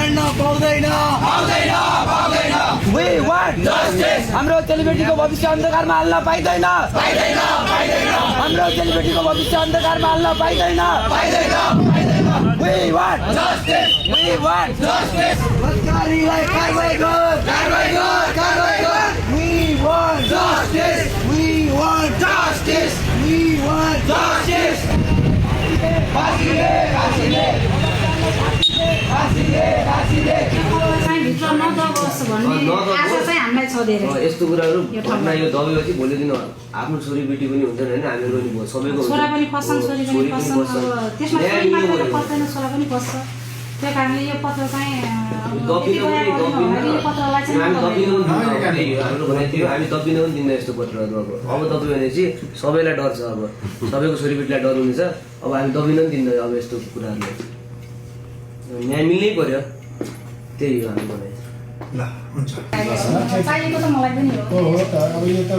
बढ्न पाउँदैन We want justice. हाम्रो चेलीबेटीको भविष्य अन्धकारमा हाल्न पाइदैन हाम्रो चेलीबेटीको भविष्य अन्धकारमा हाल्न पाइदैन We want justice. We want justice. बलात्कारीलाई कारबाही गर We want justice. We want justice. We want justice. फाँसीले भित्र नदबोस् भन्ने आशा चाहिँ हामीलाई छ धेरै। यस्तो कुराहरू घटना यो दबेपछि भोलि दिन आफ्नो छोरी बेटी पनि हुन्छन् हैन हामीहरू पनि सबैको छोरा पनि फस्छन् छोरी पनि फस्छन् अब त्यसमा छोरी मात्र फस्दैन छोरा पनि फस्छ त्यही कारणले यो पत्र चाहिँ पत्रलाई चाहिँ हामी दबिन पनि दिन्न यस्तो पत्रहरू अब दब्यो भने चाहिँ सबैलाई डर छ अब सबैको छोरी बेटीलाई डर हुनेछ अब हामी दबिन पनि दिन्न अब यस्तो कुराहरूले न्याय मिल्नै पर्यो त्यही हो हामी भने चाहिएको त मलाई पनि हो त अब यो त